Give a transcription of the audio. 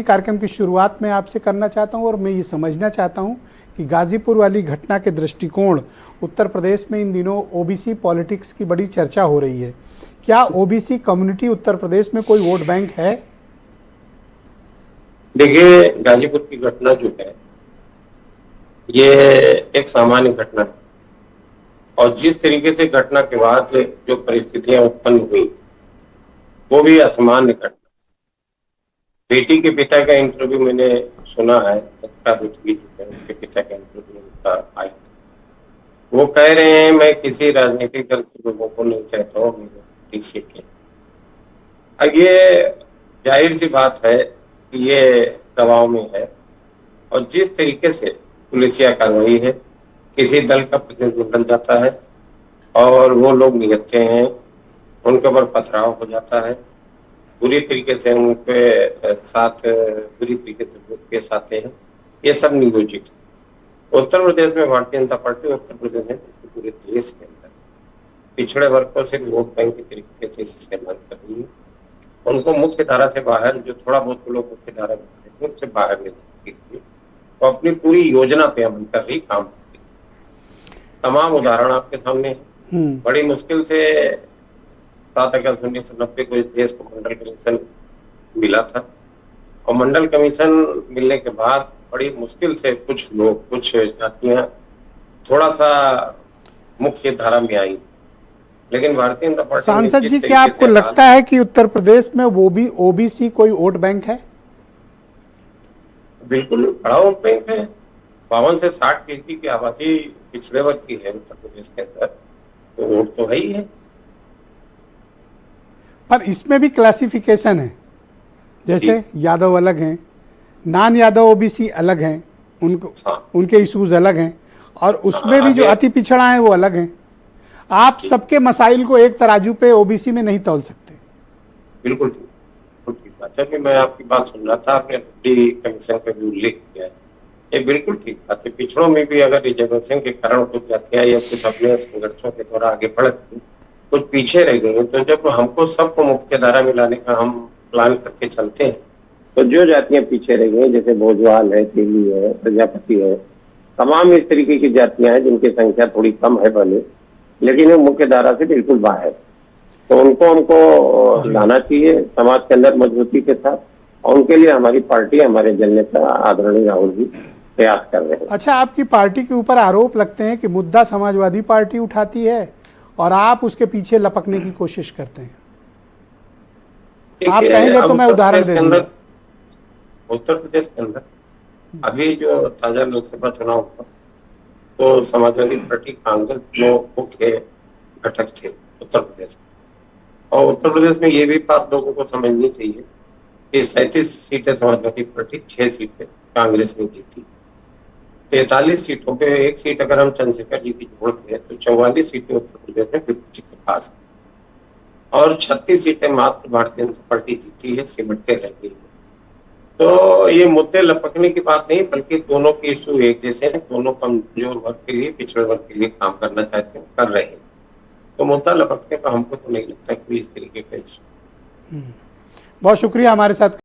कार्यक्रम की शुरुआत में आपसे करना चाहता हूं और मैं ये समझना चाहता हूं कि गाजीपुर वाली घटना के दृष्टिकोण उत्तर प्रदेश में इन दिनों ओबीसी पॉलिटिक्स की बड़ी चर्चा हो रही है। क्या ओबीसी कम्युनिटी उत्तर प्रदेश में कोई वोट बैंक है? देखिए, गाजीपुर की घटना जो है ये एक सामान्य घटना है और जिस तरीके से घटना के बाद जो परिस्थितियां उत्पन्न हुई वो भी असामान्य घटना। बेटी के पिता का इंटरव्यू मैंने सुना है, बेटी जो है उसके पिता का इंटरव्यू उनका आया था। वो कह रहे हैं मैं किसी राजनीतिक दल के लोगों को नहीं चाहता हूँ मेरे टीसी के। अब ये जाहिर सी बात है कि ये दबाव में है और जिस तरीके से पुलिसिया कार्रवाई है, किसी दल का प्रतिनिधि बदल जाता है और वो लोग निहत्थे हैं, उनके ऊपर पथराव हो जाता है, बुरी तरीके से उनके साथ बुरी तरीके से लोग पेश आते हैं, ये सब नियोजित है। उत्तर प्रदेश में भारतीय जनता पार्टी उत्तर प्रदेश में पूरे देश के अंदर पिछड़े वर्ग को सिर्फ वोट बैंक के तरीके से इस्तेमाल कर रही है। उनको मुख्य धारा से बाहर, जो थोड़ा बहुत लोग मुख्य धारा में थे उससे बाहर लेने के लिए वो अपनी पूरी योजना पे अमल कर रही, काम कर रही। तमाम उदाहरण आपके सामने है। बड़ी मुश्किल से 7 अगस्त 1990 को इस देश को मंडल कमीशन मिला था और मंडल कमीशन मिलने के बाद बड़ी मुश्किल से कुछ लोग, कुछ जातियां थोड़ा सा मुख्य धारा में आई, लेकिन भारतीय जनता पार्टी। सांसद जी, क्या आपको लगता है कि उत्तर प्रदेश में वो भी ओबीसी कोई वोट बैंक है? बिल्कुल बड़ा वोट बैंक है। 52 से 60% की आबादी पिछड़े वर्ग की है उत्तर प्रदेश के अंदर, तो वोट तो है ही है। पर इसमें भी क्लासिफिकेशन है, जैसे यादव अलग हैं, नॉन यादव ओबीसी अलग हैं, उनको उनके इश्यूज अलग हैं और उसमें भी जो अति पिछड़ा है वो अलग हैं। आप सबके मसाइल को एक तराजू पे ओबीसी में नहीं तौल सकते। बिल्कुल ठीक बात है कि मैं आपकी बात सुन रहा था, आपने कमीशन का भी उल्लेख किया है, ये बिल्कुल ठीक बात है। पिछड़ों में भी अगर रिजर्वेशन के कारण कुछ जातियां या कुछ अपने संघर्षों के द्वारा आगे बढ़ गई, कुछ पीछे रह गए, तो जब हमको सबको मुख्य धारा में लाने का हम प्लान करके चलते हैं, तो जो जातियां पीछे रह गई, जैसे भोजवाल है, तेली है, प्रजापति है, तमाम इस तरीके की जातियां हैं जिनकी संख्या थोड़ी कम है भले, लेकिन वो मुख्य धारा से बिल्कुल बाहर, तो उनको हमको लाना चाहिए समाज के अंदर मजबूती के साथ, और उनके लिए हमारी पार्टी, हमारे जननेता आदरणीय राहुल जी प्रयास कर रहे हैं। अच्छा, आपकी पार्टी के ऊपर आरोप लगते हैं कि मुद्दा समाजवादी पार्टी उठाती है और आप उसके पीछे लपकने की कोशिश करते हैं। आप कहेंगे तो मैं उदाहरण दे दूंगा। उत्तर प्रदेश के अंदर अभी जो ताजा लोकसभा चुनाव हुआ तो समाजवादी पार्टी, कांग्रेस जो मुख्य घटक थे उत्तर प्रदेश में, और उत्तर प्रदेश में ये भी बात लोगों को समझनी चाहिए कि 37 सीटें समाजवादी पार्टी, 6 सीटें कांग्रेस ने जीती। 43 सीटों पे 1 सीट अगर हम चंद्रशेखर जी की जोड़ दें तो 44 सीटें उत्तर प्रदेश में बिल्कुल जी के पास है और 36 सीटें मात्र भारतीय जनता पार्टी जीती है, सिमट के रह गई है। तो ये मुद्दे लपकने की बात नहीं, बल्कि दोनों के इशू एक जैसे हैं, दोनों कमजोर वर्ग के लिए, पिछड़े वर्ग के लिए काम करना चाहते हैं, कर रहे हैं, तो मुद्दा लपकने का हमको तो नहीं लगता कोई इस तरीके का इशू। बहुत शुक्रिया हमारे साथ